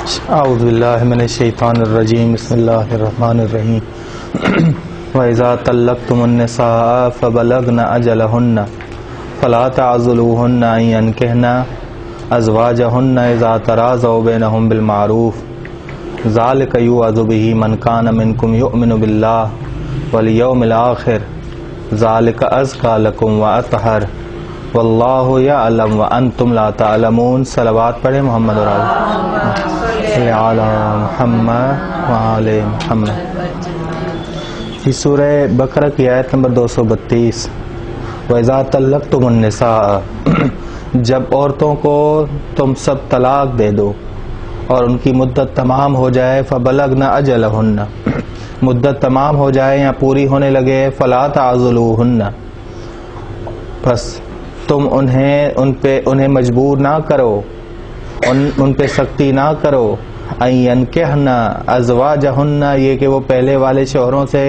اعوذ باللہ من الشیطان الرجیم بسم اللہ الرحمن الرحیم وَإِذَا طَلَّقْتُمُ النِّسَاءَ فَبَلَغْنَ أَجَلَهُنَّ فَلَا تَعْضُلُوهُنَّ أَن يَنكِحْنَ أَزْوَاجَهُنَّ إِذَا تَرَاضَوْا بَيْنَهُم بِالْمَعْرُوفِ ذَلِكَ يُوعَظُ بِهِ مَن كَانَ مِنكُمْ يُؤْمِنُ بِاللَّهِ وَالْيَوْمِ الْآخِرِ ذَلِكَ أَزْكَىٰ لَكُمْ وَأَطْهَرُ واللہ یعلم وانتم لا تعلمون۔ صلوات پڑھیں محمد اور صلی علی محمد وآل محمد۔ یہ سورہ بقرہ کی آیت نمبر 232۔ وَإِذَا طَلَّقْتُمُ النِّسَاءَ، جب عورتوں کو تم سب طلاق دے دو اور ان کی مدت تمام ہو جائے، فَبَلَغْنَ أَجَلَهُنَّ، مدت تمام ہو جائے یا پوری ہونے لگے، فَلَا تَعْضُلُوهُنَّ، بس تم انہیں مجبور نہ کرو، ان پہ سختی نہ کرو، ان ينکحن ازواجہن، یہ کہ وہ پہلے والے شوہروں سے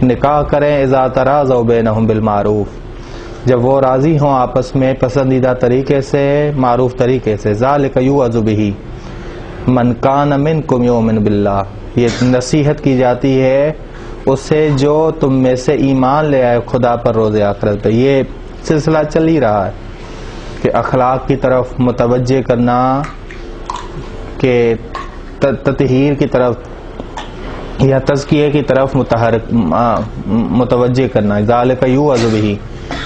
نکاح کریں، اذا تراضوا بینہم بالمعروف، جب وہ راضی ہوں آپس میں پسندیدہ طریقے سے، معروف طریقے سے، ذالک یوعظ بہ من کان منکم یؤمن باللہ، یہ نصیحت کی جاتی ہے اس سے جو تم میں سے ایمان لے آئے خدا پر روز آخرت پہ۔ یہ سلسلہ چل ہی رہا ہے کہ اخلاق کی طرف متوجہ کرنا، کہ تطہیر کی طرف یا تزکیے کی طرف متوجہ کرنا۔ ذالک یوعظ بہ،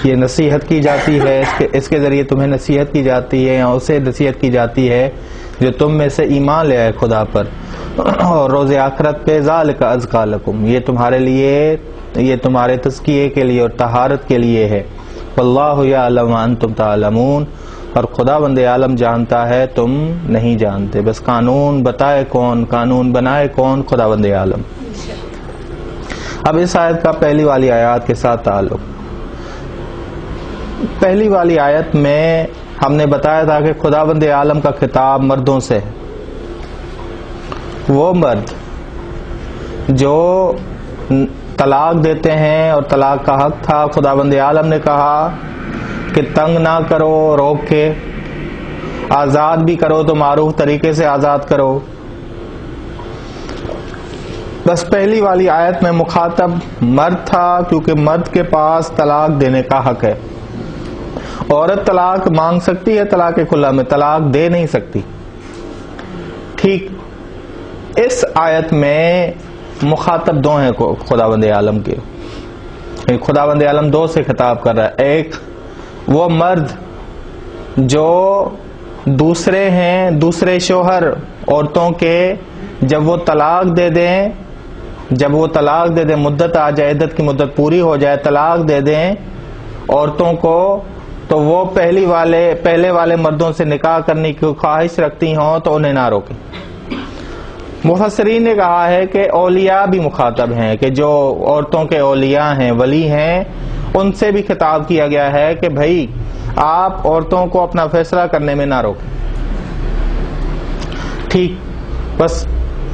یہ نصیحت کی جاتی ہے، اس کے ذریعے تمہیں نصیحت کی جاتی ہے یا اسے نصیحت کی جاتی ہے جو تم میں سے ایمان لے آئے خدا پر اور روز آخرت پہ۔ ذالک ازکیٰ لکم، یہ تمہارے لیے، یہ تمہارے تزکیے کے لیے اور طہارت کے لیے ہے۔ واللہ یعلم وانتم تعلمون، اور خدا بند عالم جانتا ہے تم نہیں جانتے۔ بس قانون بتائے کون، قانون بنائے کون؟ خدا بند عالم۔ اب اس آیت کا پہلی والی آیات کے ساتھ تعلق۔ پہلی والی آیت میں ہم نے بتایا تھا کہ خدا بند عالم کا خطاب مردوں سے ہے۔ وہ مرد جو طلاق دیتے ہیں اور طلاق کا حق تھا، خدا بند عالم نے کہا کہ تنگ نہ کرو، روک کے آزاد بھی کرو تو معروف طریقے سے آزاد کرو۔ بس پہلی والی آیت میں مخاطب مرد تھا، کیونکہ مرد کے پاس طلاق دینے کا حق ہے۔ عورت طلاق مانگ سکتی ہے طلاق کھلا میں، طلاق دے نہیں سکتی۔ ٹھیک اس آیت میں مخاطب دو ہیں خدا بند عالم کے، خدا بند عالم دو سے خطاب کر رہا ہے۔ ایک وہ مرد جو دوسرے ہیں، دوسرے شوہر عورتوں کے، جب وہ طلاق دے دیں، مدت آ جائے، عدت کی مدت پوری ہو جائے، طلاق دے دیں عورتوں کو، تو وہ پہلے والے مردوں سے نکاح کرنے کی خواہش رکھتی ہوں تو انہیں نہ روکیں۔ مفسرین نے کہا ہے کہ اولیاء بھی مخاطب ہیں، کہ جو عورتوں کے اولیاء ہیں، ولی ہیں، ان سے بھی خطاب کیا گیا ہے کہ بھائی آپ عورتوں کو اپنا فیصلہ کرنے میں نہ روکیں۔ ٹھیک، بس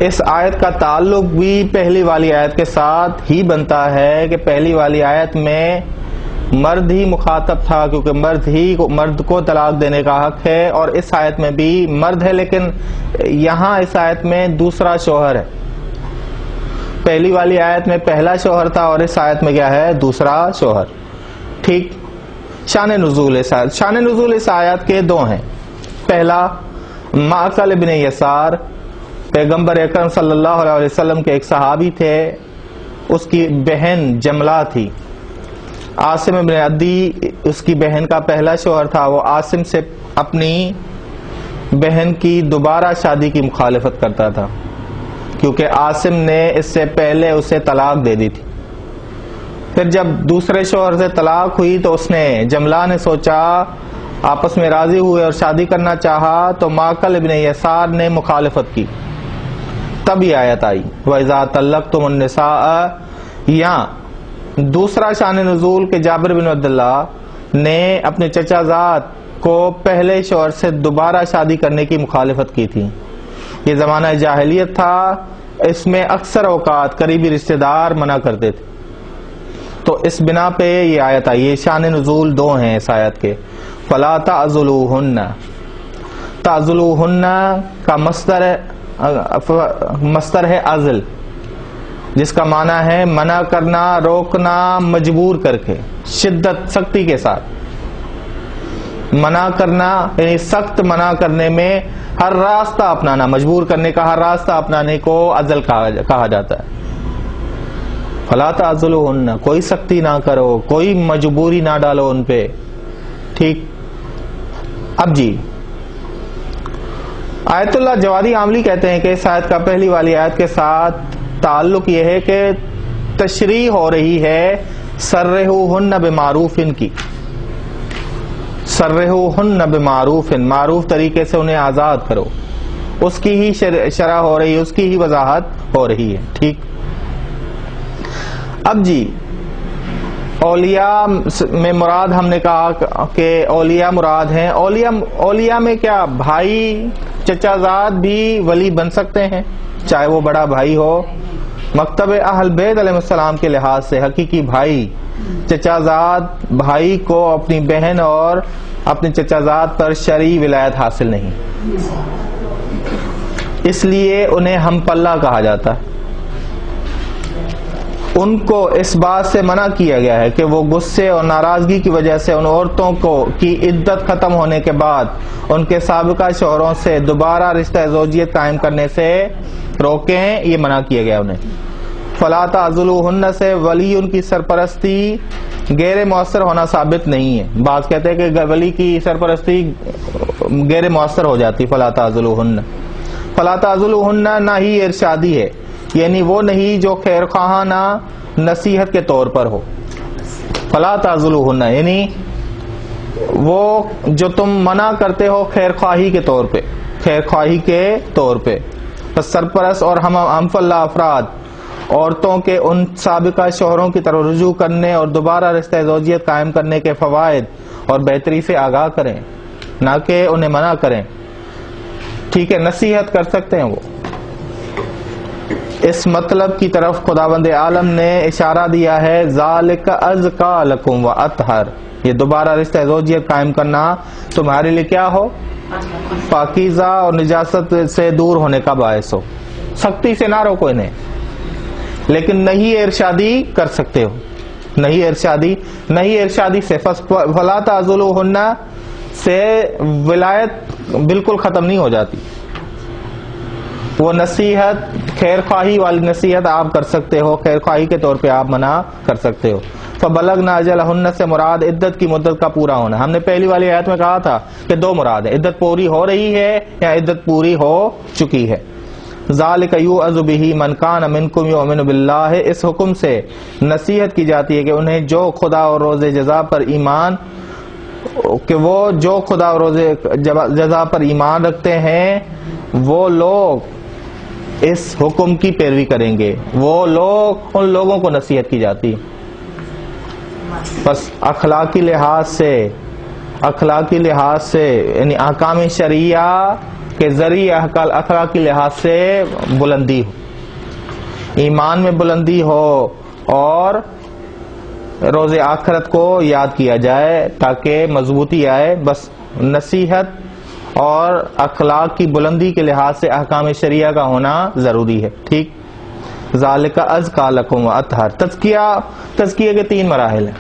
اس آیت کا تعلق بھی پہلی والی آیت کے ساتھ ہی بنتا ہے کہ پہلی والی آیت میں مرد ہی مخاطب تھا، کیونکہ مرد کو طلاق دینے کا حق ہے، اور اس آیت میں بھی مرد ہے، لیکن یہاں اس آیت میں دوسرا شوہر ہے۔ پہلی والی آیت میں پہلا شوہر تھا اور اس آیت میں کیا ہے؟ دوسرا شوہر۔ ٹھیک، شان نزول اس آیت کے دو ہیں۔ پہلا، معقل بن یسار پیغمبر اکرم صلی اللہ علیہ وسلم کے ایک صحابی تھے، اس کی بہن جملہ تھی۔ عاصم بن عدی اس کی بہن کا پہلا شوہر تھا، وہ عاصم سے اپنی بہن کی دوبارہ شادی کی مخالفت کرتا تھا، کیونکہ عاصم نے اس سے پہلے اسے طلاق دے دی تھی۔ پھر جب دوسرے شوہر سے طلاق ہوئی تو جملہ نے سوچا، آپس میں راضی ہوئے اور شادی کرنا چاہا، تو معقل ابن یسار نے مخالفت کی، تب یہ آیت آئی وَإِذَا طَلَّقْتُمُ النِّسَاءَ۔ یہاں دوسرا شان نزول کے جابر بن عبداللہ نے اپنے چچا زاد کو پہلے شوہر سے دوبارہ شادی کرنے کی مخالفت کی تھی۔ یہ زمانہ جاہلیت تھا، اس میں اکثر اوقات قریبی رشتہ دار منع کرتے تھے، تو اس بنا پہ یہ آیت آئی۔ یہ شان نزول دو ہیں اس آیت کے۔ فَلَا تَعْضُلُوهُنَّ، تعضلوہن کا مصدر مصدر ہے عزل، جس کا معنی ہے منع کرنا، روکنا، مجبور کر کے، شدت، سختی کے ساتھ منع کرنا، یعنی سخت منع کرنے میں ہر راستہ اپنانا، مجبور کرنے کا ہر راستہ اپنانے کو عزل کہا جاتا ہے۔ فلا تعزلوہن، کوئی سختی نہ کرو، کوئی مجبوری نہ ڈالو ان پہ، ٹھیک۔ اب جی آیت اللہ جوادی عاملی کہتے ہیں کہ اس آیت کا پہلی والی آیت کے ساتھ تعلق یہ ہے کہ تشریح ہو رہی ہے سرحوہن بمعروف کی، سرحوہن بمعروف، معروف طریقے سے انہیں آزاد کرو، اس کی ہی شرح ہو رہی ہے، اس کی ہی وضاحت ہو رہی ہے، ٹھیک۔ اب جی اولیاء میں مراد ہم نے کہا کہ اولیاء مراد ہیں، اولیاء میں کیا بھائی چچا زاد بھی ولی بن سکتے ہیں، چاہے وہ بڑا بھائی ہو۔ مکتب اہل بیت علیہ السلام کے لحاظ سے حقیقی بھائی چچا زاد بھائی کو اپنی بہن اور اپنے چچا زاد پر شرعی ولایت حاصل نہیں، اس لیے انہیں ہم پلہ کہا جاتا ہے۔ ان کو اس بات سے منع کیا گیا ہے کہ وہ غصے اور ناراضگی کی وجہ سے ان عورتوں کی عدت ختم ہونے کے بعد ان کے سابقہ شوہروں سے دوبارہ رشتہ زوجیت قائم کرنے سے روکیں، یہ منع کیا گیا انہیں۔ فلا تعزلوہن سے ولی ان کی سرپرستی غیر مؤثر ہونا ثابت نہیں ہے، بعض کہتے ہیں کہ ولی کی سرپرستی غیر مؤثر ہو جاتی۔ فلا تعزلوہن، فلا تعزلوہن نہ ہی ارشادی ہے، یعنی وہ نہیں جو خیر خواہانہ نصیحت کے طور پر ہو۔ فلا تعزلوہن یعنی وہ جو تم منع کرتے ہو خیر خواہی کے طور پہ، خیر خواہی کے طور پہ۔ پس سرپرست اور ہم فلاح افراد عورتوں کے ان سابقہ شوہروں کی طرف رجوع کرنے اور دوبارہ رشتہ زوجیت قائم کرنے کے فوائد اور بہتری سے آگاہ کریں، نہ کہ انہیں منع کریں، ٹھیک ہے۔ نصیحت کر سکتے ہیں وہ۔ اس مطلب کی طرف خداوند عالم نے اشارہ دیا ہے ذالک ازکا لکم واطہر، یہ دوبارہ رشتہ زوجیت قائم کرنا تمہارے لیے کیا ہو؟ پاکیزہ اور نجاست سے دور ہونے کا باعث ہو۔ سختی سے نہ روکو انہیں، لیکن نہیں ارشادی کر سکتے ہو، نہیں ارشادی سے۔ فلا تعزلوہن سے ولایت بالکل ختم نہیں ہو جاتی، وہ نصیحت خیر خواہی والی نصیحت آپ کر سکتے ہو، خیر خواہی کے طور پہ آپ منع کر سکتے ہو۔ فبلغن اجلہن سے مراد عدت کی مدت کا پورا ہونا۔ ہم نے پہلی والی آیت میں کہا تھا کہ دو مراد ہے، عدت پوری ہو رہی ہے یا عدت پوری ہو چکی ہے۔ ذالک یوعظ بہ من کان منکم یؤمن باللہ، اس حکم سے نصیحت کی جاتی ہے کہ انہیں جو خدا اور روز جزا پر ایمان، کہ وہ جو خدا اور روز جزا پر ایمان رکھتے ہیں وہ لوگ اس حکم کی پیروی کریں گے، وہ لوگ، ان لوگوں کو نصیحت کی جاتی۔ بس اخلاقی لحاظ سے یعنی احکام شرعیہ کے ذریعے اخلاقی لحاظ سے بلندی ہو، ایمان میں بلندی ہو اور روز آخرت کو یاد کیا جائے تاکہ مضبوطی آئے۔ بس نصیحت اور اخلاق کی بلندی کے لحاظ سے احکام شریعہ کا ہونا ضروری ہے، ٹھیک۔ ذالک ازکا لکم واطہر۔ تزکیہ کے 3 مراحل ہیں۔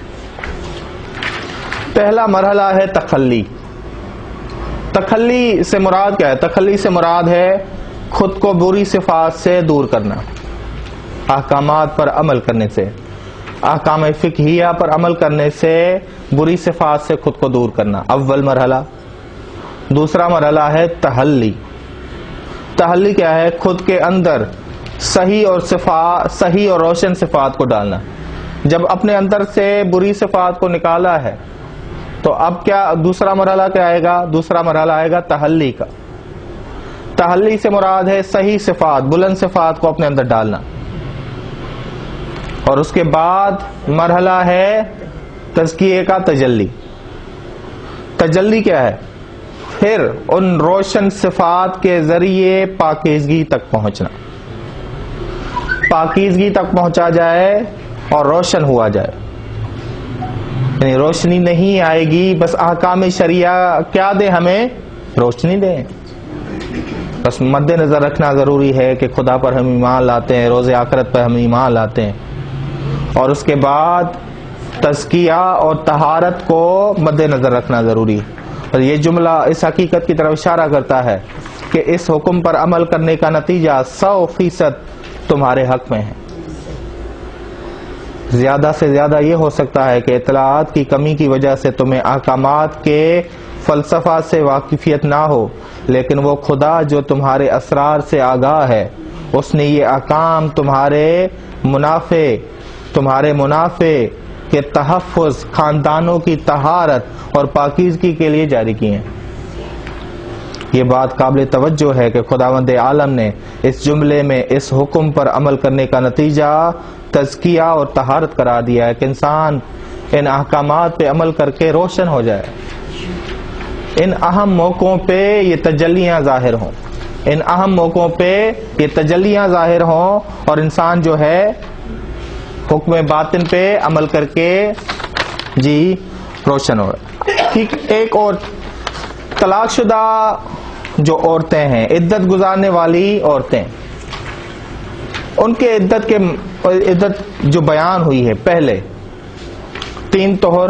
پہلا مرحلہ ہے تخلی۔ تخلی سے مراد کیا ہے؟ تخلی سے مراد ہے خود کو بری صفات سے دور کرنا، احکامات پر عمل کرنے سے، احکام فقہیہ پر عمل کرنے سے بری صفات سے خود کو دور کرنا، اول مرحلہ۔ دوسرا مرحلہ ہے تحلی۔ تحلی کیا ہے؟ خود کے اندر صحیح اور روشن صفات کو ڈالنا۔ جب اپنے اندر سے بری صفات کو نکالا ہے تو اب کیا دوسرا مرحلہ کیا آئے گا؟ دوسرا مرحلہ آئے گا تحلی کا۔ تحلی سے مراد ہے صحیح صفات، بلند صفات کو اپنے اندر ڈالنا۔ اور اس کے بعد مرحلہ ہے تزکیے کا تجلی۔ تجلی کیا ہے؟ پھر ان روشن صفات کے ذریعے پاکیزگی تک پہنچنا، پاکیزگی تک پہنچا جائے اور روشن ہوا جائے، یعنی روشنی نہیں آئے گی، بس احکام شریعہ کیا دیں؟ ہمیں روشنی دیں۔ بس مد نظر رکھنا ضروری ہے کہ خدا پر ہم ایمان لاتے ہیں، روز آخرت پر ہم ایمان لاتے ہیں، اور اس کے بعد تزکیہ اور طہارت کو مد نظر رکھنا ضروری ہے۔ اور یہ جملہ اس حقیقت کی طرف اشارہ کرتا ہے کہ اس حکم پر عمل کرنے کا نتیجہ 100% تمہارے حق میں ہے۔ زیادہ سے زیادہ یہ ہو سکتا ہے کہ اطلاعات کی کمی کی وجہ سے تمہیں احکامات کے فلسفہ سے واقفیت نہ ہو، لیکن وہ خدا جو تمہارے اسرار سے آگاہ ہے، اس نے یہ احکام تمہارے منافع کے تحفظ، خاندانوں کی طہارت اور پاکیزگی کے لیے جاری کیے ہیں۔ یہ بات قابل توجہ ہے کہ خداوند عالم نے اس جملے میں اس حکم پر عمل کرنے کا نتیجہ تزکیہ اور طہارت قرار دیا ہے کہ انسان ان احکامات پہ عمل کر کے روشن ہو جائے، ان اہم موقعوں پہ یہ تجلیاں ظاہر ہوں، ان اہم موقعوں پہ یہ تجلیاں ظاہر ہوں، اور انسان جو ہے حکم باطن پہ عمل کر کے روشن ہو۔ ٹھیک، ایک اور طلاق شدہ جو عورتیں ہیں، عدت گزارنے والی عورتیں، ان کے عدت جو بیان ہوئی ہے، پہلے 3 طہر،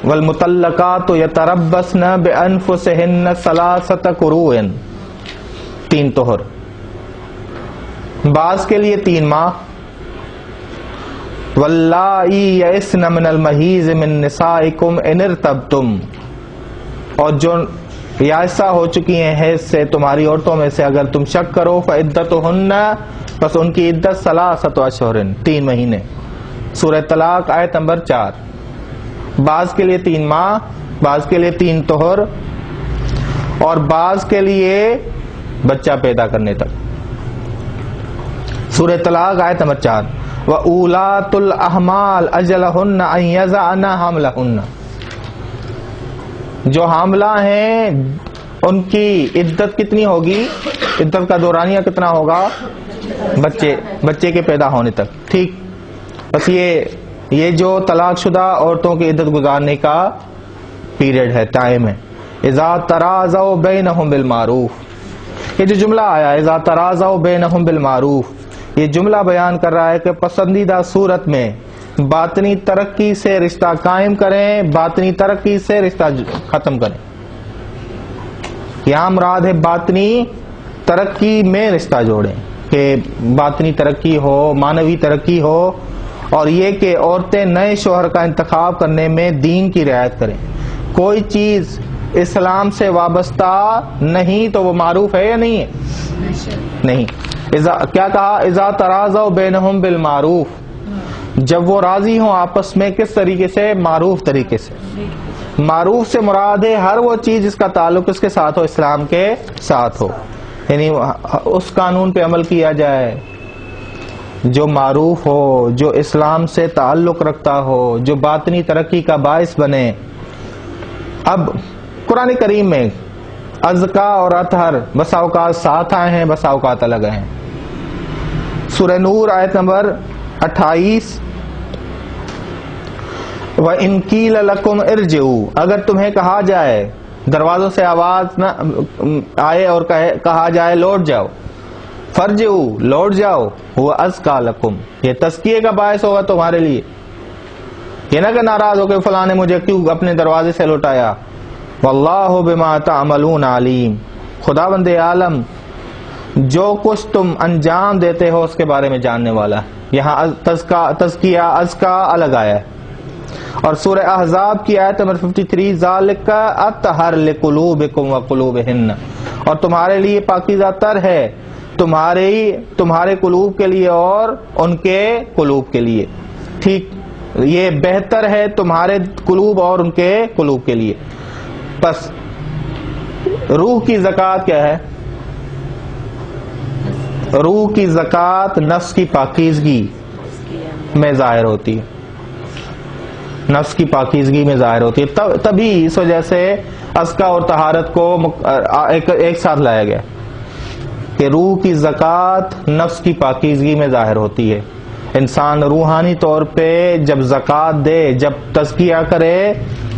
والمطلقات یتربصن بانفسهن 3 قروء، 3 طہر، بعض کے لیے 3 ماہ، واللائی یئسن من المحیض من نسائکم ان ارتبتم، اور جو یائسہ ہو چکی ہیں حیض سے تمہاری عورتوں میں سے اگر تم شک کرو، فعدتہن، بس ان کی عدت 3 اشہر، 3 مہینے، سورہ طلاق آیت نمبر 4۔ بعض کے لیے 3 ماہ، بعض کے لیے 3 طہر، اور بعض کے لیے بچہ پیدا کرنے تک۔ سورہ طلاق آیت نمبر 4، وَأُولَاتُ الْأَحْمَالِ أَجَلَهُنَّ أَن يَضَعْنَ حَمْلَهُنَّ، جو حاملہ ہیں ان کی عدت کتنی ہوگی؟ عدت کا دورانیہ کتنا ہوگا؟ بچے کے پیدا ہونے تک۔ ٹھیک، بس یہ جو طلاق شدہ عورتوں کی عدت گزارنے کا پیریڈ ہے، ٹائم ہے۔ اذا تراضوا بینہم بالمعروف، یہ جو جملہ آیا اذا تراضوا بینہم بالمعروف، یہ جملہ بیان کر رہا ہے کہ پسندیدہ صورت میں باطنی ترقی سے رشتہ قائم کریں، باطنی ترقی سے رشتہ ختم کریں۔ یہاں مراد ہے باطنی ترقی میں رشتہ جوڑیں، کہ باطنی ترقی ہو، معنوی ترقی ہو، اور یہ کہ عورتیں نئے شوہر کا انتخاب کرنے میں دین کی رعایت کریں۔ کوئی چیز اسلام سے وابستہ نہیں تو وہ معروف ہے یا نہیں ہے؟ نہیں۔ کیا کہا؟ اذا تراضوا بینہم بالمعروف، جب وہ راضی ہوں آپس میں، کس طریقے سے؟ معروف طریقے سے۔ معروف سے مراد ہے ہر وہ چیز جس کا تعلق اس کے ساتھ ہو، اسلام کے ساتھ ہو، یعنی اس قانون پہ عمل کیا جائے جو معروف ہو، جو اسلام سے تعلق رکھتا ہو، جو باطنی ترقی کا باعث بنے۔ اب قرآن کریم میں ازکا اور اطہر بسا اوقات ساتھ آئے ہیں، بسا اوقات الگ ہیں۔ سورہ نور آیت نمبر 28، وَإِن قِيلَ لَكُمْ ارْجِعُوا، اگر تمہیں کہا جائے، دروازوں سے آواز نہ آئے اور کہا جائے لوٹ جاؤ، فَارْجِعُوا، لوٹ جاؤ، هُوَ أَزْكَىٰ لَكُمْ، یہ تزکیے کا باعث ہوگا تمہارے لیے۔ یہ نہ کہ ناراض ہو کہ فلاں نے مجھے کیوں اپنے دروازے سے لوٹایا۔ وَاللَّهُ بِمَا تَعْمَلُونَ عَلِيمٌ، خداوند عالم جو کچھ تم انجام دیتے ہو اس کے بارے میں جاننے والا ہے۔ یہاں تزکیہ ازکا الگ آیا ہے۔ اور سورہ احزاب کی آیت نمبر 53، ذالک اطہر لقلوبکم وقلوبہن، اور تمہارے لیے پاکیزہ تر ہے تمہارے قلوب کے لیے اور ان کے قلوب کے لیے۔ ٹھیک، یہ بہتر ہے تمہارے قلوب اور ان کے قلوب کے لیے۔ بس روح کی زکوٰۃ کیا ہے؟ روح کی زکوٰۃ نفس کی پاکیزگی میں ظاہر ہوتی ہے، نفس کی پاکیزگی میں ظاہر ہوتی ہے۔ تبھی اس وجہ سے ازکا اور طہارت کو ایک ساتھ لایا گیا کہ روح کی زکوٰۃ نفس کی پاکیزگی میں ظاہر ہوتی ہے۔ انسان روحانی طور پہ جب زکوٰۃ دے، جب تزکیہ کرے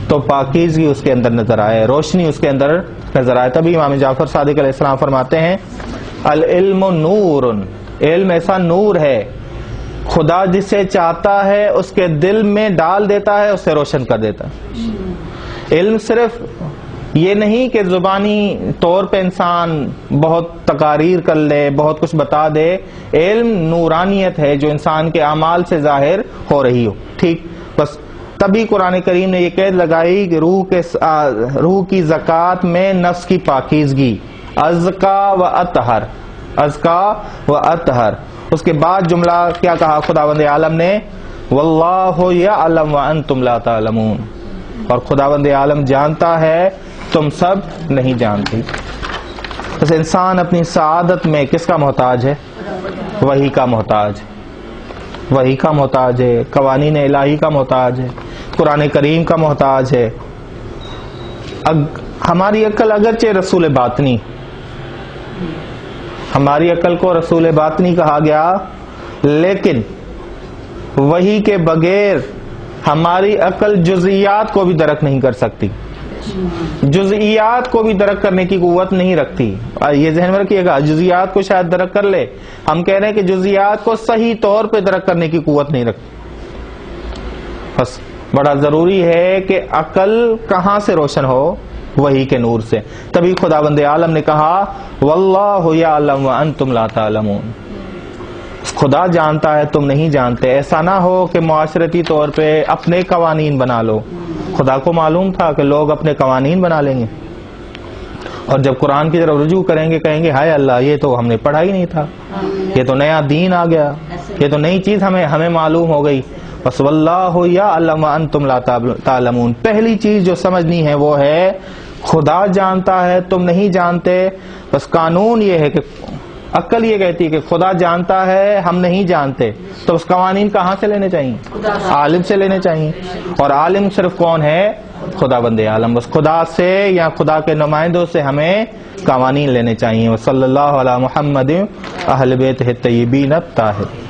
تو پاکیزگی اس کے اندر نظر آئے، روشنی اس کے اندر نظر آئے. تبھی امام جعفر صادق علیہ السلام فرماتے ہیں العلم نور، علم ایسا نور ہے خدا جسے چاہتا ہے اس کے دل میں ڈال دیتا ہے، اسے روشن کر دیتا ہے. علم صرف یہ نہیں کہ زبانی طور پہ انسان بہت تقاریر کر لے، بہت کچھ بتا دے. علم نورانیت ہے جو انسان کے اعمال سے ظاہر ہو رہی ہو. ٹھیک، بس تبھی قرآن کریم نے یہ قید لگائی کہ روح کی زکوٰۃ میں نفس کی پاکیزگی، ازکا و اطہر، ازکا و اطہر. اس کے بعد جملہ کیا کہا خداوند عالم نے؟ واللہ یعلم وانتم لا تعلمون، اور خداوند عالم جانتا ہے تم سب نہیں جانتی. بس انسان اپنی سعادت میں کس کا محتاج ہے؟ وحی کا محتاج، وحی کا محتاج ہے، قوانین الہی کا محتاج ہے، قرآن کریم کا محتاج ہے. ہماری عقل اگرچہ رسول باطنی، ہماری عقل کو رسول باطنی کہا گیا، لیکن وحی کے بغیر ہماری عقل جزئیات کو بھی درک نہیں کر سکتی، جزئیات کو بھی درک کرنے کی قوت نہیں رکھتی. یہ ذہن میں رکھیے گا، جزئیات کو شاید درک کر لے، ہم کہہ رہے ہیں کہ جزئیات کو صحیح طور پہ درک کرنے کی قوت نہیں رکھتی. بس بڑا ضروری ہے کہ عقل کہاں سے روشن ہو؟ وحی کے نور سے. تبھی خداوند عالم نے کہا واللہ یعلم وانتم لا تعلمون، خدا جانتا ہے تم نہیں جانتے. ایسا نہ ہو کہ معاشرتی طور پہ اپنے قوانین بنا لو. خدا کو معلوم تھا کہ لوگ اپنے قوانین بنا لیں گے، اور جب قرآن کی طرف رجوع کریں گے کہیں گے ہائے اللہ، یہ تو ہم نے پڑھا ہی نہیں تھا، یہ تو نیا دین آ گیا، یہ تو نئی چیز ہمیں معلوم ہو گئی. بس واللہ یعلم وانتم لا تعلمون. پہلی چیز جو سمجھنی ہے وہ ہے خدا جانتا ہے تم نہیں جانتے. بس قانون یہ ہے کہ عقل یہ کہتی ہے کہ خدا جانتا ہے ہم نہیں جانتے، تو اس قوانین کہاں سے لینے چاہیے؟ عالم سے لینے چاہیے. اور عالم صرف کون ہے؟ خداوند عالم. بس خدا سے یا خدا کے نمائندوں سے ہمیں قوانین لینے چاہیے. صلی اللہ علی محمد اہل بیتہ الطیبین الطاہرین.